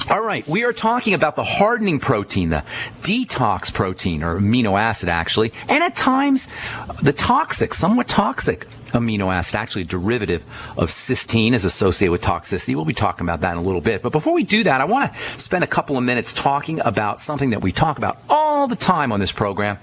All right, we are talking about the hardening protein, the detox protein, or amino acid actually, and at times the toxic, somewhat toxic amino acid, actually a derivative of cysteine, is associated with toxicity. We'll be talking about that in a little bit. But before we do that, I want to spend a couple of minutes talking about something that we talk about all the time on this program,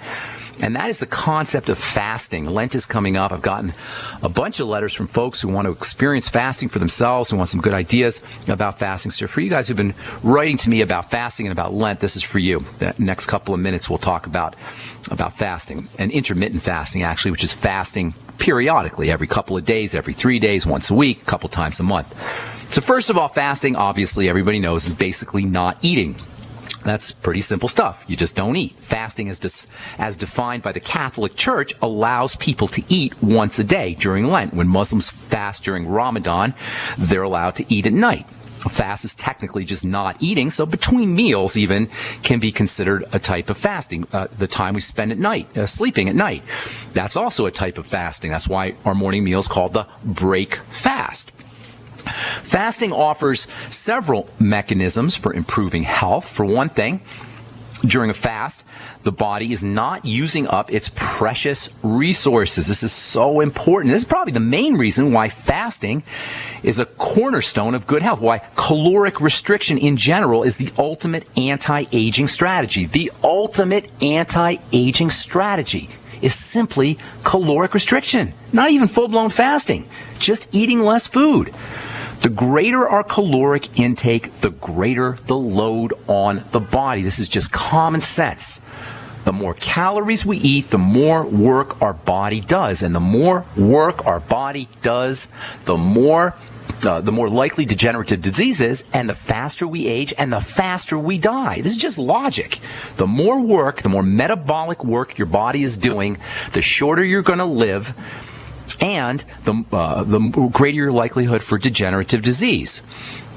and that is the concept of fasting. Lent is coming up. I've gotten a bunch of letters from folks who want to experience fasting for themselves, who want some good ideas about fasting. So for you guys who've been writing to me about fasting and about Lent, this is for you. The next couple of minutes we'll talk about fasting, and intermittent fasting actually, which is fasting periodically, every couple of days, every 3 days, once a week, a couple times a month. So first of all, fasting, obviously, everybody knows, is basically not eating. That's pretty simple stuff. You just don't eat. Fasting, as defined by the Catholic Church, allows people to eat once a day during Lent. When Muslims fast during Ramadan, they're allowed to eat at night. A fast is technically just not eating, so between meals even can be considered a type of fasting. The time we spend at night, sleeping at night, that's also a type of fasting. That's why our morning meal is called the break fast. Fasting offers several mechanisms for improving health. For one thing, during a fast, the body is not using up its precious resources. This is so important. This is probably the main reason why fasting is a cornerstone of good health, why caloric restriction in general is the ultimate anti-aging strategy. The ultimate anti-aging strategy is simply caloric restriction. Not even full-blown fasting, just eating less food. The greater our caloric intake, the greater the load on the body. This is just common sense. The more calories we eat, the more work our body does. And the more work our body does, the more likely degenerative diseases, and the faster we age, and the faster we die. This is just logic. The more work, the more metabolic work your body is doing, the shorter you're going to live, and the greater your likelihood for degenerative disease.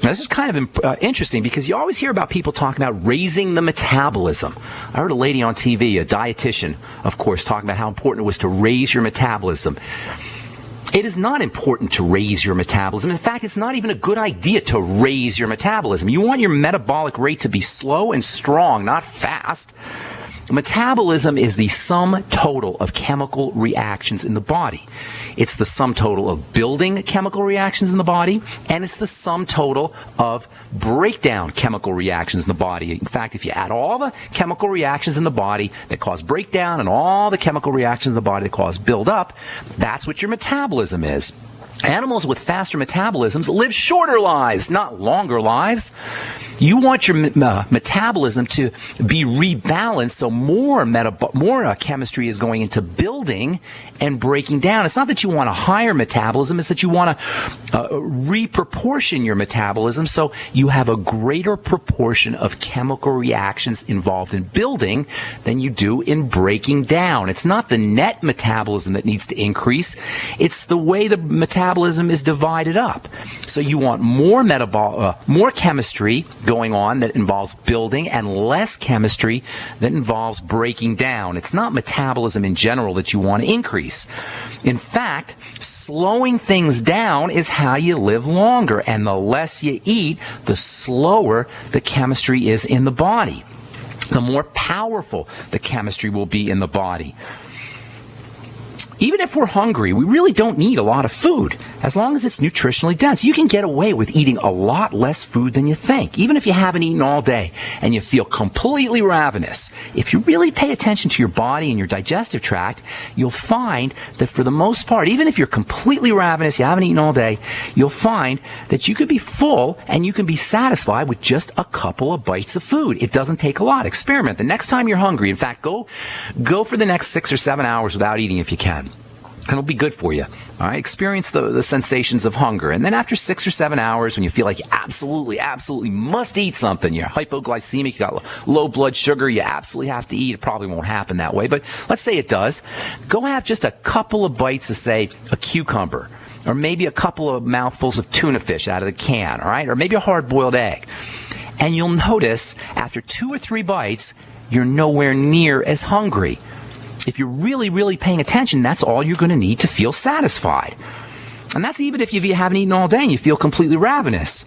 Now, this is kind of interesting because you always hear about people talking about raising the metabolism. I heard a lady on TV, a dietitian, of course, talking about how important it was to raise your metabolism. It is not important to raise your metabolism. In fact, it's not even a good idea to raise your metabolism. You want your metabolic rate to be slow and strong, not fast. Metabolism is the sum total of chemical reactions in the body. It's the sum total of building chemical reactions in the body, and it's the sum total of breakdown chemical reactions in the body. In fact, if you add all the chemical reactions in the body that cause breakdown and all the chemical reactions in the body that cause buildup, that's what your metabolism is. Animals with faster metabolisms live shorter lives, not longer lives. You want your metabolism to be rebalanced, so more chemistry is going into building and breaking down. It's not that you want a higher metabolism, it's that you want to reproportion your metabolism so you have a greater proportion of chemical reactions involved in building than you do in breaking down. It's not the net metabolism that needs to increase, it's the way the metabolism is divided up. So you want more chemistry going on that involves building and less chemistry that involves breaking down. It's not metabolism in general that you want to increase. In fact, slowing things down is how you live longer, and the less you eat, the slower the chemistry is in the body. The more powerful the chemistry will be in the body. Even if we're hungry, we really don't need a lot of food. As long as it's nutritionally dense, you can get away with eating a lot less food than you think. Even if you haven't eaten all day and you feel completely ravenous, if you really pay attention to your body and your digestive tract, you'll find that for the most part, even if you're completely ravenous, you haven't eaten all day, you'll find that you could be full and you can be satisfied with just a couple of bites of food. It doesn't take a lot. Experiment. The next time you're hungry, in fact, go for the next 6 or 7 hours without eating if you can. And it'll be good for you. All right, experience the sensations of hunger. And then after 6 or 7 hours, when you feel like you absolutely must eat something, you're hypoglycemic, you got low blood sugar, you absolutely have to eat. It probably won't happen that way, but let's say it does. Go have just a couple of bites of, say, a cucumber, or maybe a couple of mouthfuls of tuna fish out of the can, all right? Or maybe a hard-boiled egg. And you'll notice after 2 or 3 bites, you're nowhere near as hungry. If you're really paying attention, that's all you're going to need to feel satisfied. And that's even if you haven't eaten all day and you feel completely ravenous.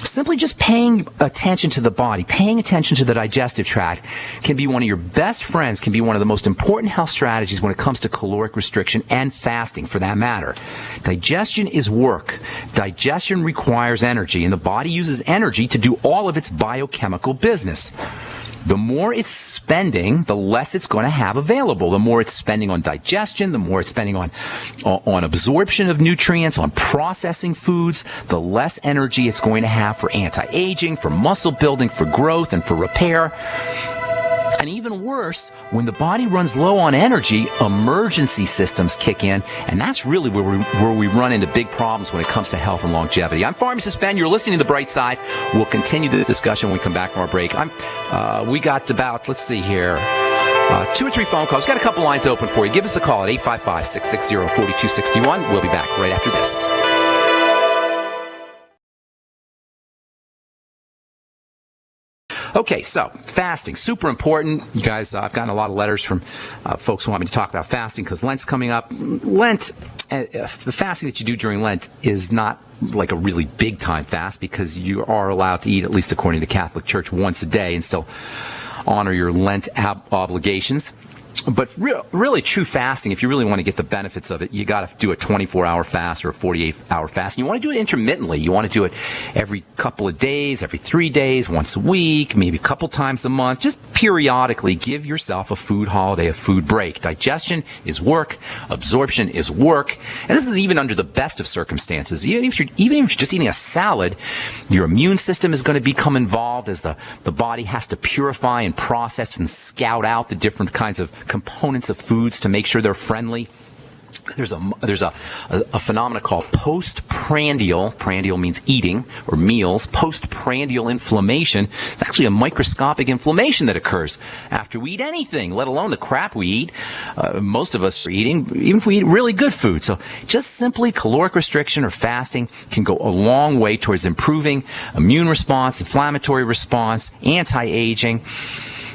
Simply just paying attention to the body, paying attention to the digestive tract can be one of your best friends, can be one of the most important health strategies when it comes to caloric restriction and fasting for that matter. Digestion is work. Digestion requires energy, and the body uses energy to do all of its biochemical business. The more it's spending, the less it's going to have available. The more it's spending on digestion, the more it's spending on absorption of nutrients, on processing foods, the less energy it's going to have for anti-aging, for muscle building, for growth, and for repair. And even worse, when the body runs low on energy, emergency systems kick in, and that's really where we run into big problems when it comes to health and longevity. I'm Pharmacist Ben. You're listening to The Bright Side. We'll continue this discussion when we come back from our break. We got about, let's see here, 2 or 3 phone calls. Got a couple lines open for you. Give us a call at 855-660-4261. We'll be back right after this. Okay, so fasting, super important. You guys, I've gotten a lot of letters from folks who want me to talk about fasting because Lent's coming up. Lent, the fasting that you do during Lent is not like a really big time fast because you are allowed to eat, at least according to the Catholic Church, once a day and still honor your Lent obligations. But really true fasting, if you really want to get the benefits of it, you got to do a 24-hour fast or a 48-hour fast. And you want to do it intermittently. You want to do it every couple of days, every 3 days, once a week, maybe a couple times a month. Just periodically give yourself a food holiday, a food break. Digestion is work. Absorption is work. And this is even under the best of circumstances. Even if you're just eating a salad, your immune system is going to become involved as the body has to purify and process and scout out the different kinds of components of foods to make sure they're friendly. There's a phenomenon called postprandial. Prandial means eating or meals. Postprandial inflammation. It's actually a microscopic inflammation that occurs after we eat anything, let alone the crap we eat. Most of us are eating, even if we eat really good food. So just simply caloric restriction or fasting can go a long way towards improving immune response, inflammatory response, anti-aging.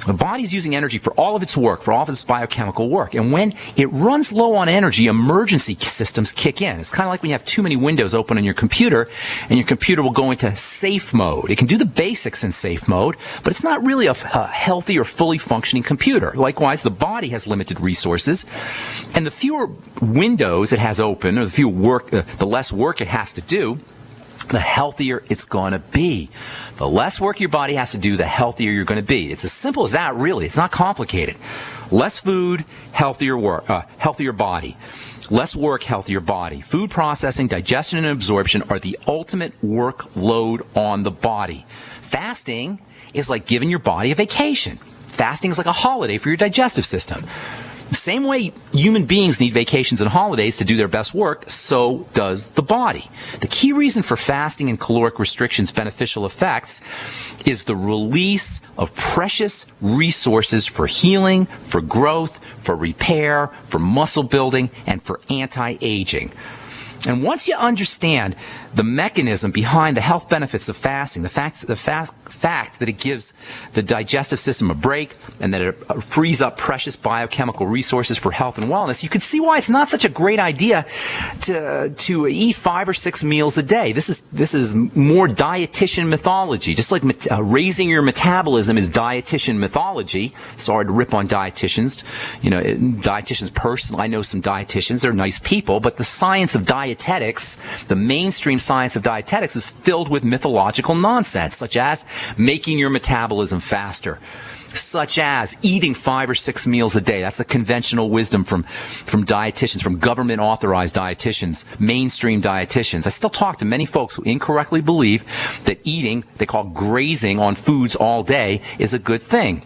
The body's using energy for all of its work, for all of its biochemical work. And when it runs low on energy, emergency systems kick in. It's kind of like when you have too many windows open on your computer, and your computer will go into safe mode. It can do the basics in safe mode, but it's not really a healthy or fully functioning computer. Likewise, the body has limited resources, and the fewer windows it has open, or the less work it has to do, the healthier it's going to be. The less work your body has to do, the healthier you're going to be. It's as simple as that, really. It's not complicated. Less food, healthier body. Less work, healthier body. Food processing, digestion, and absorption are the ultimate workload on the body. Fasting is like giving your body a vacation. Fasting is like a holiday for your digestive system. The same way human beings need vacations and holidays to do their best work, so does the body. The key reason for fasting and caloric restriction's beneficial effects is the release of precious resources for healing, for growth, for repair, for muscle building, and for anti-aging. And once you understand the mechanism behind the health benefits of fasting, the fact that it gives the digestive system a break and that it frees up precious biochemical resources for health and wellness, you can see why it's not such a great idea to eat 5 or 6 meals a day. This is more dietitian mythology. Just like raising your metabolism is dietitian mythology. Sorry to rip on dietitians. Dietitians personally, I know some dietitians. They're nice people, but the science of dietetics, the mainstream science of dietetics, is filled with mythological nonsense, such as making your metabolism faster, such as eating 5 or 6 meals a day. That's the conventional wisdom from dietitians, from government-authorized dietitians, mainstream dietitians. I still talk to many folks who incorrectly believe that eating, they call grazing on foods all day, is a good thing.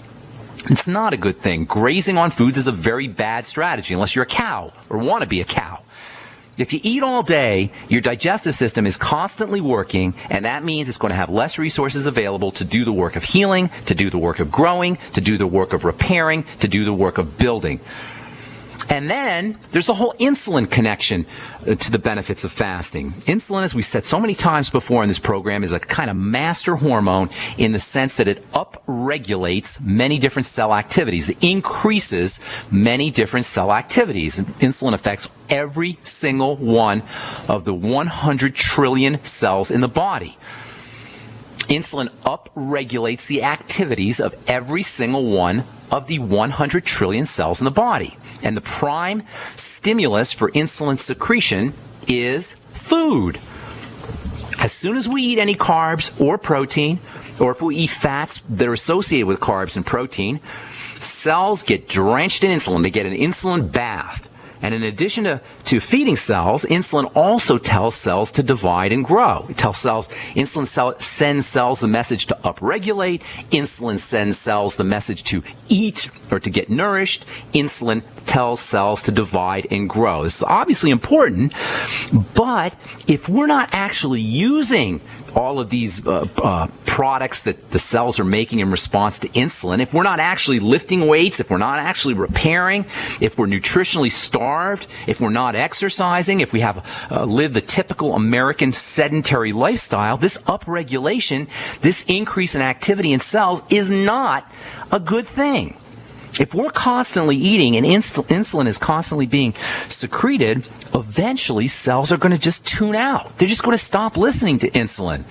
It's not a good thing. Grazing on foods is a very bad strategy, unless you're a cow or want to be a cow. If you eat all day, your digestive system is constantly working, and that means it's going to have less resources available to do the work of healing, to do the work of growing, to do the work of repairing, to do the work of building. And then there's the whole insulin connection to the benefits of fasting. Insulin, as we said so many times before in this program, is a kind of master hormone in the sense that it upregulates many different cell activities. It increases many different cell activities. And insulin affects every single one of the 100 trillion cells in the body. Insulin upregulates the activities of every single one of the 100 trillion cells in the body. And the prime stimulus for insulin secretion is food. As soon as we eat any carbs or protein, or if we eat fats that are associated with carbs and protein, cells get drenched in insulin. They get an insulin bath. And in addition to feeding cells, insulin also tells cells to divide and grow. It tells cells, sends cells the message to upregulate. Insulin sends cells the message to eat or to get nourished. Insulin tells cells to divide and grow. This is obviously important, but if we're not actually using all of these products that the cells are making in response to insulin, if we're not actually lifting weights, if we're not actually repairing, if we're nutritionally starved, if we're not exercising, if we have lived the typical American sedentary lifestyle, this upregulation, this increase in activity in cells is not a good thing. If we're constantly eating and insulin is constantly being secreted, eventually cells are going to just tune out. They're just going to stop listening to insulin.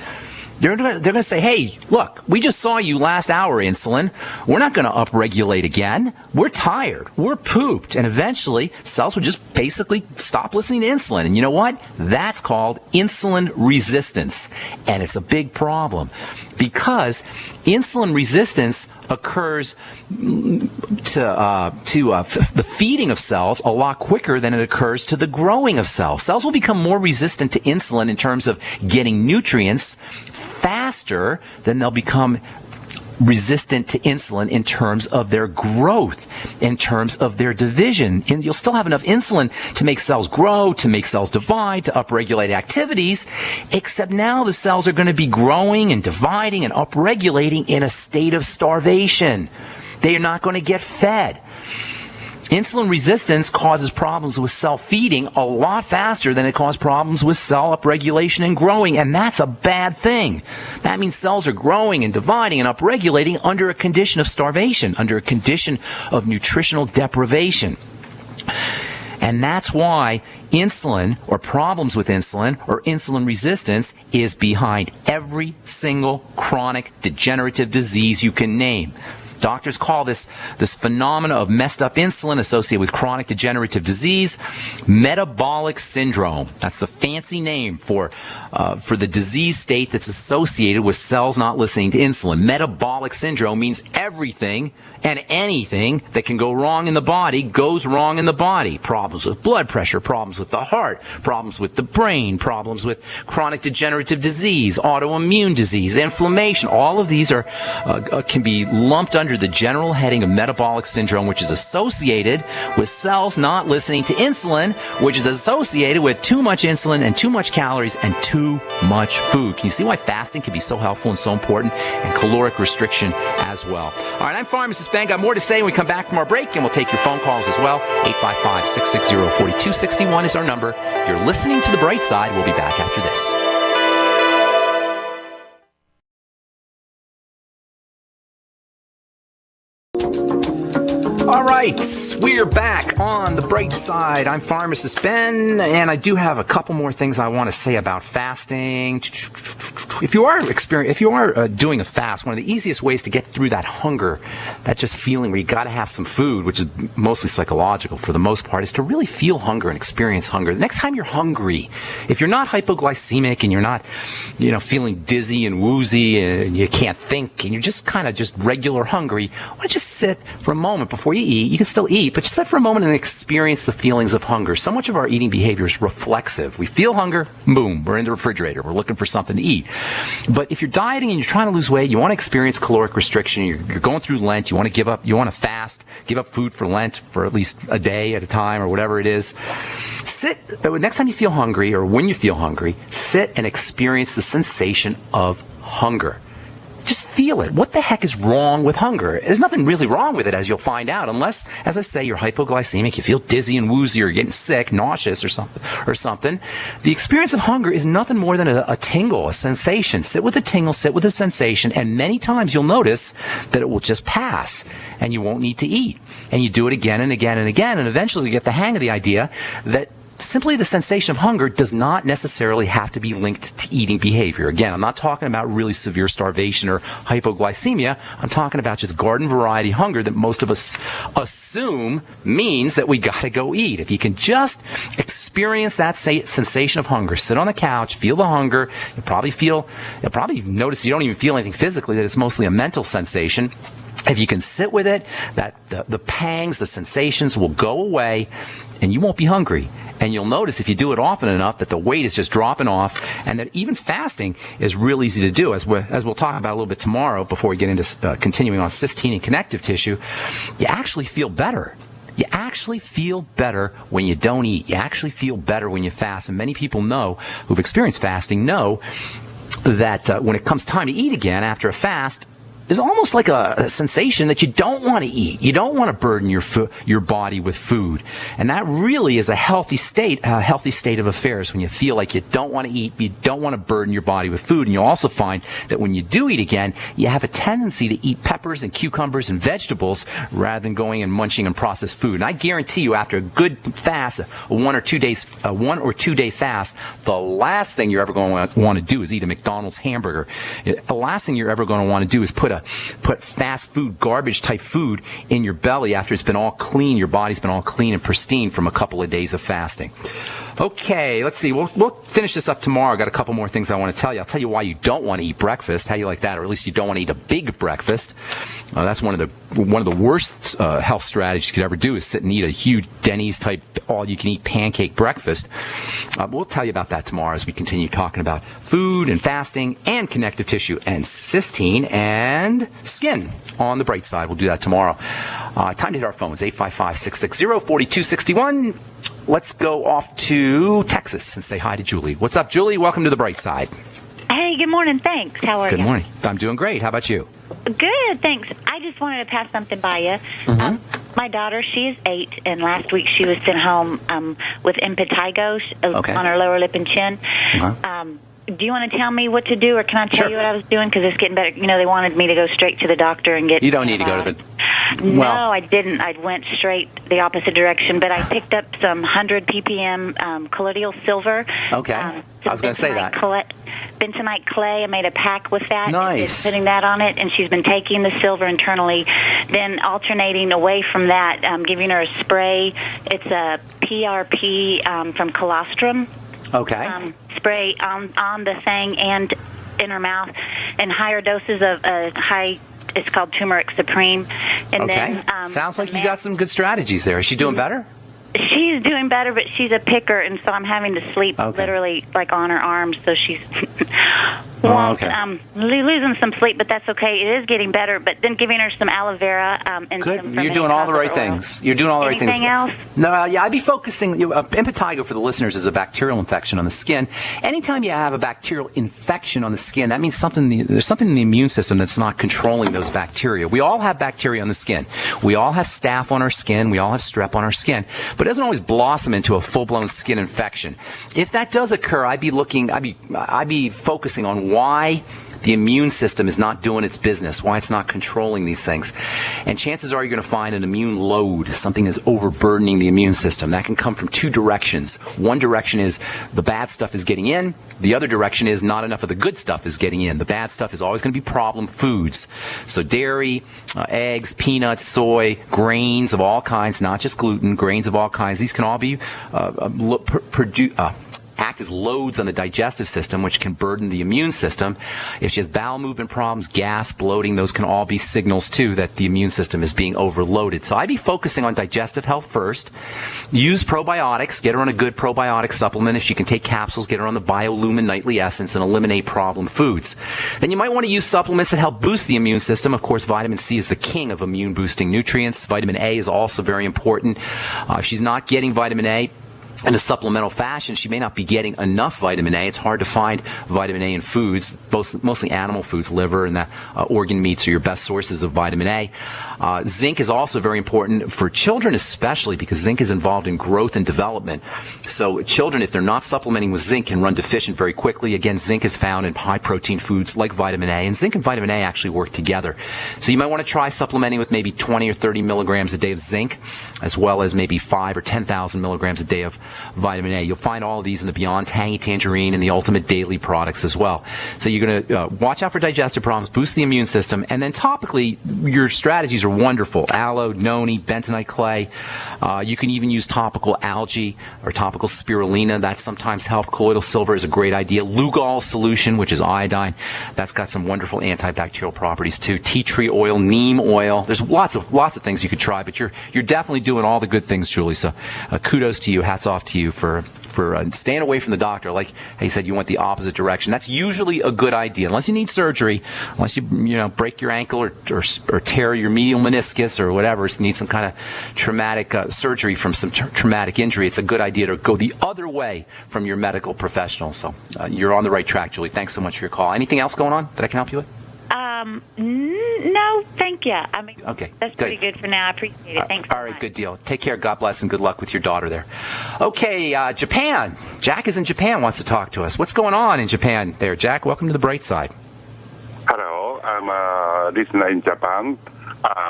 They're going to say, hey, look, we just saw you last hour, insulin. We're not going to upregulate again. We're tired. We're pooped. And eventually, cells would just basically stop listening to insulin. And you know what? That's called insulin resistance. And it's a big problem because insulin resistance occurs to the feeding of cells a lot quicker than it occurs to the growing of cells. Cells will become more resistant to insulin in terms of getting nutrients faster than they'll become resistant to insulin in terms of their growth, in terms of their division. And you'll still have enough insulin to make cells grow, to make cells divide, to upregulate activities, except now the cells are going to be growing and dividing and upregulating in a state of starvation. They are not going to get fed. Insulin resistance causes problems with cell feeding a lot faster than it causes problems with cell upregulation and growing, and that's a bad thing. That means cells are growing and dividing and upregulating under a condition of starvation, under a condition of nutritional deprivation. And that's why insulin, or problems with insulin, or insulin resistance, is behind every single chronic degenerative disease you can name. Doctors call this phenomena of messed up insulin associated with chronic degenerative disease metabolic syndrome. That's the fancy name for the disease state that's associated with cells not listening to insulin. Metabolic syndrome means everything and anything that can go wrong in the body goes wrong in the body. Problems with blood pressure, problems with the heart, problems with the brain, problems with chronic degenerative disease, autoimmune disease, inflammation. All of these can be lumped under the general heading of metabolic syndrome, which is associated with cells not listening to insulin, which is associated with too much insulin and too much calories and too much food. Can you see why fasting can be so helpful and so important, and caloric restriction as well? All right, I'm Pharmacist Ben. Got more to say when we come back from our break, and we'll take your phone calls as well. 855-660-4261 is our number. You're listening to The Bright Side. We'll be back after this. All right, we're back on The Bright Side. I'm Pharmacist Ben, and I do have a couple more things I want to say about fasting. If you are doing a fast, one of the easiest ways to get through that hunger, that just feeling where you got to have some food, which is mostly psychological for the most part, is to really feel hunger and experience hunger. The next time you're hungry, if you're not hypoglycemic and you're not, feeling dizzy and woozy and you can't think and you're just kind of just regular hungry, why don't you just sit for a moment before you eat. You can still eat, but just sit for a moment and experience the feelings of hunger. So much of our eating behavior is reflexive. We feel hunger, boom, we're in the refrigerator. We're looking for something to eat. But if you're dieting and you're trying to lose weight, you want to experience caloric restriction, you're going through Lent, you want to fast, give up food for Lent for at least a day at a time or whatever it is. Next time you feel hungry, or when you feel hungry, sit and experience the sensation of hunger. Just feel it. What the heck is wrong with hunger? There's nothing really wrong with it, as you'll find out, unless, as I say, you're hypoglycemic, you feel dizzy and woozy, or you're getting sick, nauseous or something. The experience of hunger is nothing more than a tingle, a sensation. Sit with the tingle, sit with the sensation, and many times you'll notice that it will just pass, and you won't need to eat. And you do it again and again and again, and eventually you get the hang of the idea that simply the sensation of hunger does not necessarily have to be linked to eating behavior. Again, I'm not talking about really severe starvation or hypoglycemia. I'm talking about just garden variety hunger that most of us assume means that we got to go eat. If you can just experience that sensation of hunger, sit on the couch, feel the hunger, you'll probably notice you don't even feel anything physically, that it's mostly a mental sensation. If you can sit with it, that the pangs, the sensations will go away, and you won't be hungry. And you'll notice if you do it often enough that the weight is just dropping off, and that even fasting is real easy to do, as we'll talk about a little bit tomorrow before we get into continuing on cysteine and connective tissue. You actually feel better. You actually feel better when you don't eat. You actually feel better when you fast. And many people who've experienced fasting know that when it comes time to eat again after a fast, there's almost like a sensation that you don't want to eat. You don't want to burden your body with food. And that really is a healthy state of affairs when you feel like you don't want to eat, you don't want to burden your body with food. And you'll also find that when you do eat again, you have a tendency to eat peppers and cucumbers and vegetables rather than going and munching on processed food. And I guarantee you, after a good fast, a 1 or 2 day fast, the last thing you're ever going to want to do is eat a McDonald's hamburger. The last thing you're ever going to want to do is put fast food, garbage type food in your belly after it's been all clean, your body's been all clean and pristine from a couple of days of fasting. Okay, let's see. We'll finish this up tomorrow. I've got a couple more things I want to tell you. I'll tell you why you don't want to eat breakfast. How you like that? Or at least you don't want to eat a big breakfast. That's one of the worst health strategies you could ever do, is sit and eat a huge Denny's type all-you-can-eat pancake breakfast. We'll tell you about that tomorrow as we continue talking about food and fasting and connective tissue and cysteine and skin on the bright side. We'll do that tomorrow. Time to hit our phones, 855-660-4261. Let's go off to Texas and say hi to Julie. What's up, Julie? Welcome to the bright side. Hey, good morning. Thanks. How are you? Good morning. I'm doing great. How about you? Good, thanks. I just wanted to pass something by you. Mm-hmm. My daughter, she is 8, and last week she was sent home with impetigo on her lower lip and chin. Uh-huh. Do you want to tell me what to do, or can I tell Sure. you what I was doing? Because it's getting better. You know, they wanted me to go straight to the doctor and get... You don't need to go to the... No, Well, I didn't. I went straight the opposite direction, but I picked up some 100 ppm colloidal silver. Okay. I was going to say that. Bentonite clay. I made a pack with that. Nice. Putting that on it, and she's been taking the silver internally, then alternating away from that, giving her a spray. It's a PRP from colostrum. Okay. Spray on the thing and in her mouth, and higher doses of it's called turmeric supreme. And okay. then Sounds like you got some good strategies there. Is she doing better? She's doing better, but she's a picker, and so I'm having to sleep literally like on her arms. So she's losing some sleep, but that's okay. It is getting better. But then giving her some aloe vera and good. some You're doing all the right things. You're doing all the right things. Anything else? No, I'd be focusing. Impetigo, for the listeners, is a bacterial infection on the skin. Anytime you have a bacterial infection on the skin, that means there's something in the immune system that's not controlling those bacteria. We all have bacteria on the skin. We all have staph on our skin. We all have strep on our skin. But it doesn't always blossom into a full-blown skin infection. If that does occur, I'd be focusing on why the immune system is not doing its business, why it's not controlling these things. And chances are you're going to find an immune load, something is overburdening the immune system. That can come from two directions. One direction is the bad stuff is getting in. The other direction is not enough of the good stuff is getting in. The bad stuff is always going to be problem foods. So dairy, eggs, peanuts, soy, grains of all kinds, not just gluten, grains of all kinds. These can all be act as loads on the digestive system, which can burden the immune system. If she has bowel movement problems, gas, bloating, those can all be signals, too, that the immune system is being overloaded. So I'd be focusing on digestive health first. Use probiotics. Get her on a good probiotic supplement. If she can take capsules, get her on the BioLumin Nightly Essence and eliminate problem foods. Then you might want to use supplements that help boost the immune system. Of course, vitamin C is the king of immune-boosting nutrients. Vitamin A is also very important. If she's not getting vitamin A in a supplemental fashion, she may not be getting enough vitamin A. It's hard to find vitamin A in foods. Mostly animal foods, liver and the organ meats are your best sources of vitamin A. Zinc is also very important for children, especially because zinc is involved in growth and development. So children, if they're not supplementing with zinc, can run deficient very quickly. Again, zinc is found in high-protein foods like vitamin A, and zinc and vitamin A actually work together. So you might want to try supplementing with maybe 20 or 30 milligrams a day of zinc, as well as maybe 5 or 10,000 milligrams a day of vitamin A. You'll find all of these in the Beyond Tangy Tangerine and the Ultimate Daily products as well. So you're going to watch out for digestive problems, boost the immune system, and then topically, your strategies are wonderful. Aloe, noni, bentonite clay. You can even use topical algae or topical spirulina. That sometimes helps. Colloidal silver is a great idea. Lugol solution, which is iodine, that's got some wonderful antibacterial properties too. Tea tree oil, neem oil. There's lots of things you could try, but you're definitely doing all the good things, Julie. So kudos to you. Hats off to you for staying away from the doctor. Like he said, you went the opposite direction. That's usually a good idea, unless you need surgery, unless you break your ankle or tear your medial meniscus or whatever. So you need some kind of traumatic surgery from some traumatic injury. It's a good idea to go the other way from your medical professional. So you're on the right track, Julie. Thanks so much for your call. Anything else going on that I can help you with? No, thank you. I mean, okay, that's pretty good for now. I appreciate it. Thanks. All right, good deal. Take care. God bless, and good luck with your daughter there. Okay, Japan. Jack is in Japan, wants to talk to us. What's going on in Japan there, Jack? Welcome to the bright side. Hello, I'm a listener in Japan.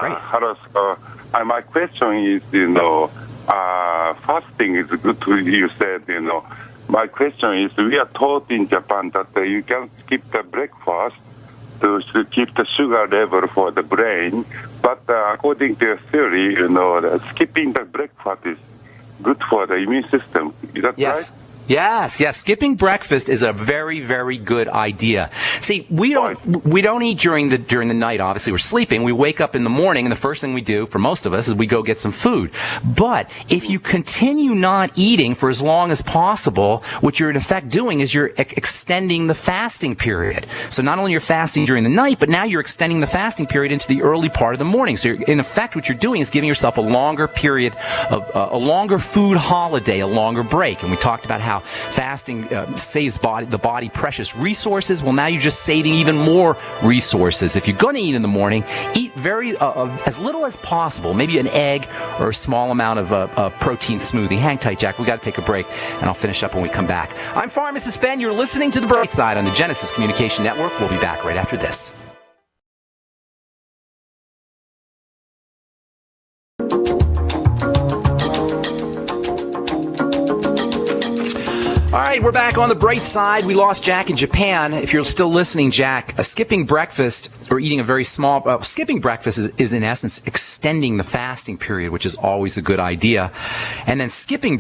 Great. Hello, my question is, fasting is good to you said, My question is, we are taught in Japan that you can skip the breakfast to keep the sugar level for the brain. But according to your theory, skipping the breakfast is good for the immune system. Is that right? Yes. Skipping breakfast is a very, very good idea. See, we don't eat during the night. Obviously, we're sleeping. We wake up in the morning, and the first thing we do, for most of us, is we go get some food. But if you continue not eating for as long as possible, what you're in effect doing is you're extending the fasting period. So not only you're fasting during the night, but now you're extending the fasting period into the early part of the morning. So in effect, what you're doing is giving yourself a longer period of a longer food holiday, a longer break. And we talked about how fasting saves the body precious resources. Well, now you're just saving even more resources. If you're going to eat in the morning, eat as little as possible, maybe an egg or a small amount of protein smoothie. Hang tight, Jack. We got to take a break, and I'll finish up when we come back. I'm Pharmacist Ben. You're listening to The Bright Side on the Genesis Communication Network. We'll be back right after this. All right, we're back on the bright side. We lost Jack in Japan. If you're still listening, Jack, skipping breakfast or eating a very small... skipping breakfast is in essence extending the fasting period, which is always a good idea. And then eating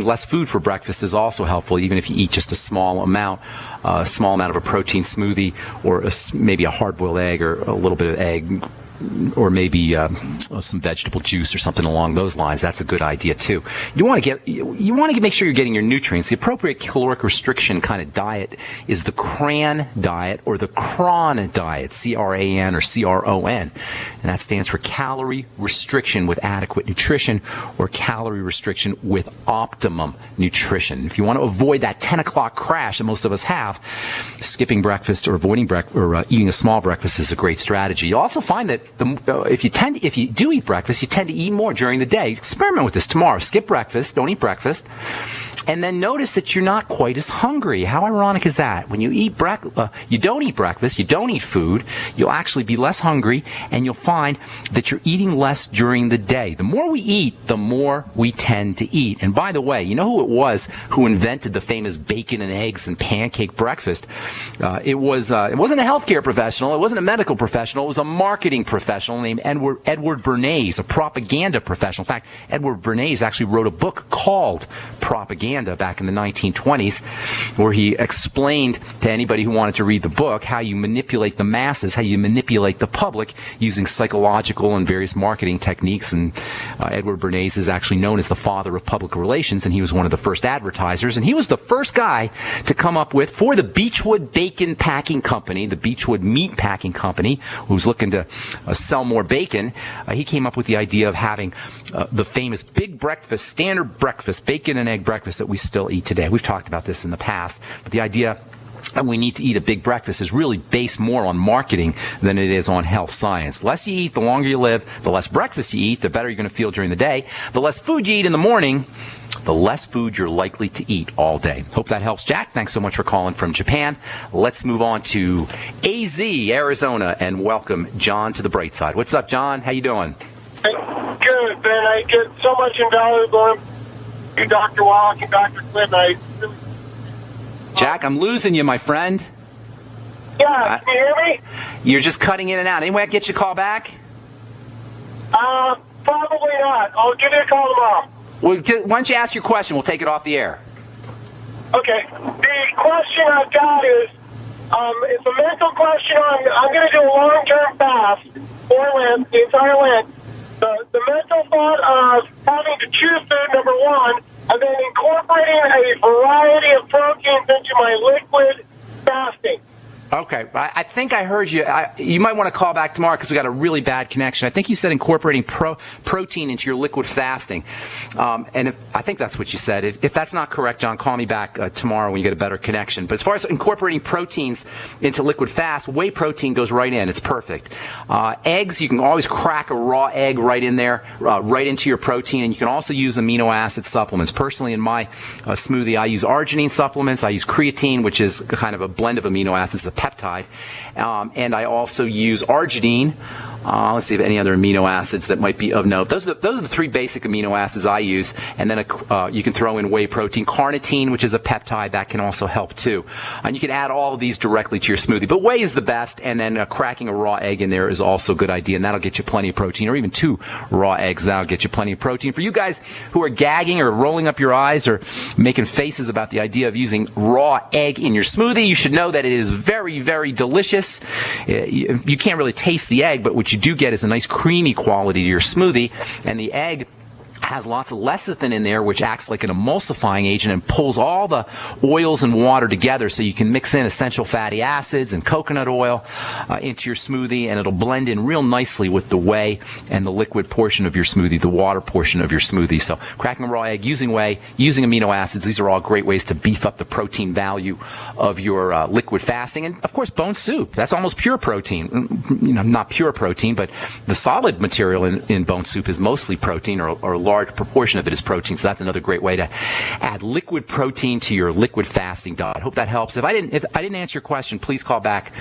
less food for breakfast is also helpful, even if you eat just a small amount of a protein smoothie or maybe a hard-boiled egg or a little bit of egg, or maybe some vegetable juice or something along those lines. That's a good idea too. You want to make sure you're getting your nutrients. The appropriate caloric restriction kind of diet is the CRAN diet or the CRON diet, C-R-A-N or C-R-O-N, and that stands for calorie restriction with adequate nutrition or calorie restriction with optimum nutrition. If you want to avoid that 10 o'clock crash that most of us have, skipping breakfast or avoiding breakfast or eating a small breakfast is a great strategy. You'll also find that if you do eat breakfast, you tend to eat more during the day. Experiment with this tomorrow. Skip breakfast, don't eat breakfast, and then notice that you're not quite as hungry. How ironic is that? When you you don't eat breakfast, you don't eat food, you'll actually be less hungry, and you'll find that you're eating less during the day. The more we eat, the more we tend to eat. And by the way, you know who it was who invented the famous bacon and eggs and pancake breakfast? It wasn't a healthcare professional, it wasn't a medical professional, it was a marketing professional named Edward Bernays, a propaganda professional. In fact, Edward Bernays actually wrote a book called Propaganda back in the 1920s, where he explained to anybody who wanted to read the book how you manipulate the masses, how you manipulate the public using psychological and various marketing techniques. And Edward Bernays is actually known as the father of public relations, and he was one of the first advertisers, and he was the first guy to come up with, for the Beechwood Bacon Packing Company, the Beechwood Meat Packing Company, who was looking to sell more bacon. He came up with the idea of having the famous big breakfast, standard breakfast, bacon and egg breakfast that we still eat today. We've talked about this in the past, but the idea that we need to eat a big breakfast is really based more on marketing than it is on health science. The less you eat, the longer you live. The less breakfast you eat, the better you're going to feel during the day. The less food you eat in the morning, the less food you're likely to eat all day. Hope that helps, Jack. Thanks so much for calling from Japan. Let's move on to AZ, Arizona, and welcome John to the bright side. What's up, John? How you doing? Good. and I get so much invaluable to Dr. Wallach and Dr. Clinton. Jack, I'm losing you, my friend. Yeah, can you hear me? You're just cutting in and out. Any way I can get you a call back? Probably not. I'll give you a call tomorrow. Well, why don't you ask your question? We'll take it off the air. Okay. The question I've got is, it's a mental question. I'm going to do a long-term fast for Lent, the entire Lent. The mental thought of having to choose food, number one, and then incorporating a variety of proteins into my liquid fasting. Okay, I think I heard you. You might want to call back tomorrow because we got a really bad connection. I think you said incorporating protein into your liquid fasting, and I think that's what you said. If that's not correct, John, call me back tomorrow when you get a better connection. But as far as incorporating proteins into liquid fast, whey protein goes right in. It's perfect. Eggs, you can always crack a raw egg right in there, right into your protein, and you can also use amino acid supplements. Personally, in my smoothie, I use arginine supplements. I use creatine, which is kind of a blend of amino acids. It's a peptide, and I also use arginine. Let's see if any other amino acids that might be of note. Those are the three basic amino acids I use, and then you can throw in whey protein. Carnitine, which is a peptide, that can also help too. And you can add all of these directly to your smoothie. But whey is the best, and then cracking a raw egg in there is also a good idea, and that'll get you plenty of protein, or even 2 raw eggs. That'll get you plenty of protein. For you guys who are gagging or rolling up your eyes or making faces about the idea of using raw egg in your smoothie, you should know that it is very, very delicious. You can't really taste the egg, but what you do get is a nice creamy quality to your smoothie, and the egg has lots of lecithin in there, which acts like an emulsifying agent and pulls all the oils and water together, so you can mix in essential fatty acids and coconut oil into your smoothie, and it'll blend in real nicely with the whey and the liquid portion of your smoothie, the water portion of your smoothie. So cracking a raw egg, using whey, using amino acids, these are all great ways to beef up the protein value of your liquid fasting. And of course, bone soup, that's almost pure protein. Not pure protein, but the solid material in bone soup is mostly protein, or a large proportion of it is protein. So that's another great way to add liquid protein to your liquid fasting diet. Hope that helps. If I didn't answer your question, please call back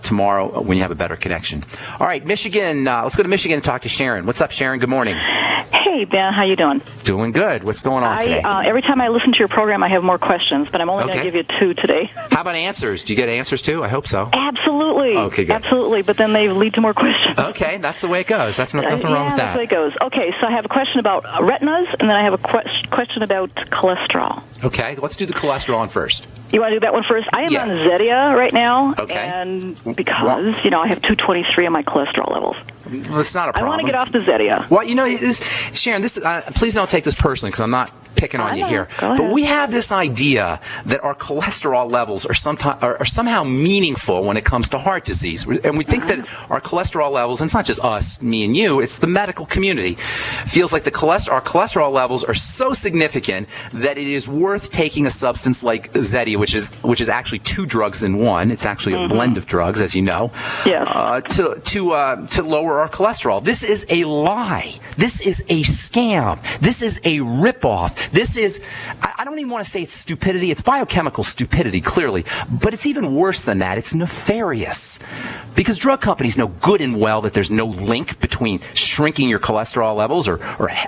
tomorrow when you have a better connection. All right, Michigan. Let's go to Michigan and talk to Sharon. What's up, Sharon? Good morning. Hey, Ben. How you doing? Doing good. What's going on today? Every time I listen to your program, I have more questions, but I'm only going to give you 2 today. How about answers? Do you get answers too? I hope so. Absolutely. Okay, good. Absolutely, but then they lead to more questions. Okay, that's the way it goes. That's nothing wrong with that. That's the way it goes. Okay, so I have a question about retinas, and then I have a question about cholesterol. Okay, let's do the cholesterol one first. You want to do that one first? I am on Zetia right now, okay. And because, I have 223 on my cholesterol levels. Well, it's not a problem. I want to get off the Zetia. Well, Sharon, please don't take this personally, because I'm not picking on you here. But we have this idea that our cholesterol levels are somehow meaningful when it comes to heart disease. And we think that our cholesterol levels, and it's not just us, me and you, it's the medical community, feels like our cholesterol levels are so significant that it is worth taking a substance like Zetia, which is actually 2 drugs in one. It's actually a blend of drugs, as you know, to lower our cholesterol. This is a lie. This is a scam. This is a ripoff. This is, I don't even want to say it's stupidity. It's biochemical stupidity, clearly. But it's even worse than that. It's nefarious. Because drug companies know good and well that there's no link between shrinking your cholesterol levels or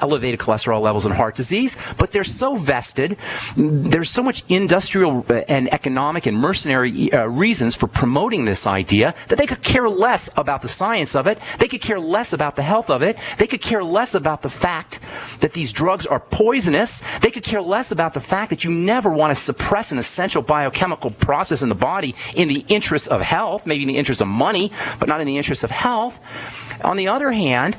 elevated cholesterol levels and heart disease. But they're so vested. There's so much industrial and economic and mercenary reasons for promoting this idea that they could care less about the science of it. They could care less about the health of it. They could care less about the fact that these drugs are poisonous. They could care less about the fact that you never want to suppress an essential biochemical process in the body in the interest of health, maybe in the interest of money, but not in the interest of health. On the other hand,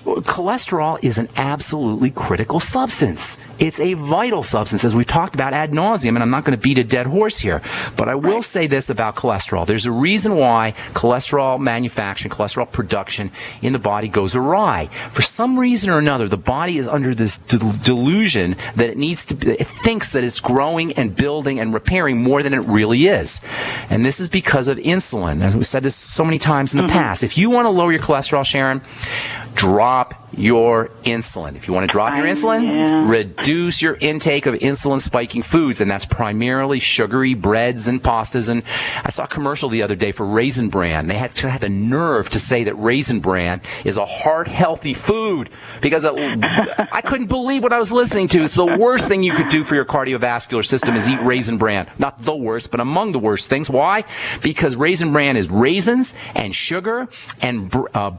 cholesterol is an absolutely critical substance. It's a vital substance, as we've talked about ad nauseum, and I'm not going to beat a dead horse here, but I will say this about cholesterol. There's a reason why cholesterol manufacturing, cholesterol production in the body goes awry. For some reason or another, the body is under this delusion that it thinks that it's growing and building and repairing more than it really is. And this is because of insulin. And we've said this so many times in the past. If you want to lower your cholesterol, Sharon, drop your insulin. If you want to drop your insulin, reduce your intake of insulin-spiking foods, and that's primarily sugary breads and pastas. And I saw a commercial the other day for Raisin Bran. They had the nerve to say that Raisin Bran is a heart-healthy food because I couldn't believe what I was listening to. It's the worst thing you could do for your cardiovascular system is eat Raisin Bran. Not the worst, but among the worst things. Why? Because Raisin Bran is raisins and sugar and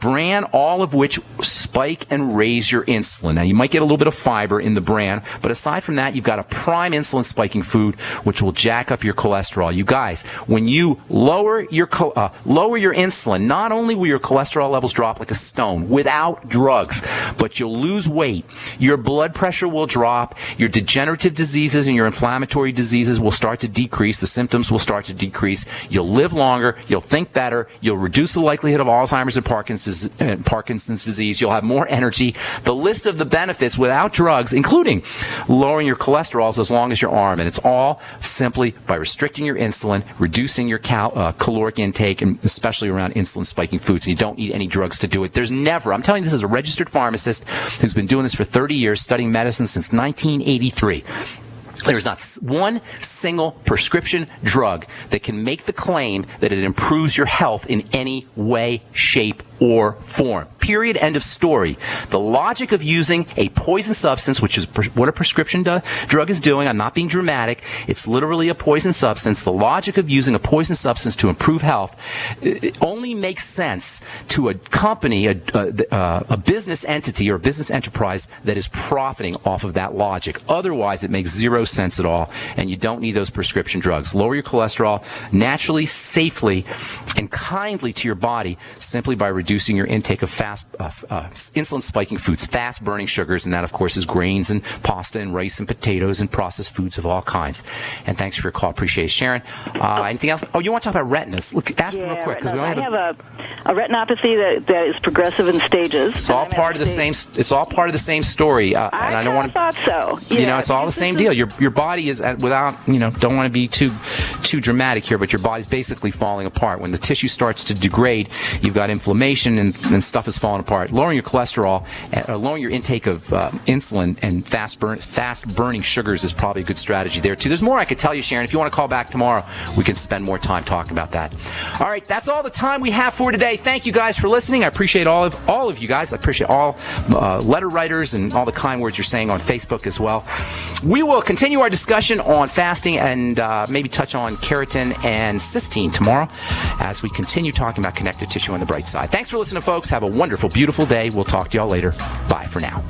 bran, all of which spike and raise your insulin. Now, you might get a little bit of fiber in the bran, but aside from that, you've got a prime insulin-spiking food, which will jack up your cholesterol. You guys, when you lower your insulin, not only will your cholesterol levels drop like a stone without drugs, but you'll lose weight. Your blood pressure will drop. Your degenerative diseases and your inflammatory diseases will start to decrease. The symptoms will start to decrease. You'll live longer. You'll think better. You'll reduce the likelihood of Alzheimer's and Parkinson's disease. You'll have more energy. The list of the benefits without drugs, including lowering your cholesterol, is as long as your arm. And it's all simply by restricting your insulin, reducing your caloric intake, and especially around insulin-spiking foods. And you don't need any drugs to do it. There's never, I'm telling you this as a registered pharmacist who's been doing this for 30 years, studying medicine since 1983. There's not one single prescription drug that can make the claim that it improves your health in any way, shape, or form. Period. End of story. The logic of using a poison substance, which is what a prescription drug is doing, I'm not being dramatic, it's literally a poison substance. The logic of using a poison substance to improve health only makes sense to a company, a business entity or a business enterprise that is profiting off of that logic. Otherwise, it makes zero sense at all, and you don't need those prescription drugs. Lower your cholesterol naturally, safely, and kindly to your body simply by reducing your intake of insulin-spiking foods, fast-burning sugars, and that, of course, is grains and pasta and rice and potatoes and processed foods of all kinds. And thanks for your call. Appreciate it. Sharon, anything else? Oh, you want to talk about retinas? Look, ask me real quick. Because we only have a retinopathy that is progressive in stages. It's all part of the same. It's all part of the same story. And I don't want to. I thought so. Yeah, it's all the same deal. Your body is without don't want to be too dramatic here, but your body's basically falling apart. When the tissue starts to degrade, you've got inflammation and stuff is falling apart. Lowering your cholesterol, lowering your intake of insulin and fast burning sugars is probably a good strategy there too. There's more I could tell you, Sharon. If you want to call back tomorrow, we can spend more time talking about that. All right, that's all the time we have for today. Thank you guys for listening. I appreciate all of you guys. I appreciate all letter writers and all the kind words you're saying on Facebook as well. We will continue our discussion on fasting and maybe touch on keratin and cysteine tomorrow as we continue talking about connective tissue on the bright side. Thanks for listening, folks. Have a wonderful, beautiful day. We'll talk to y'all later. Bye for now.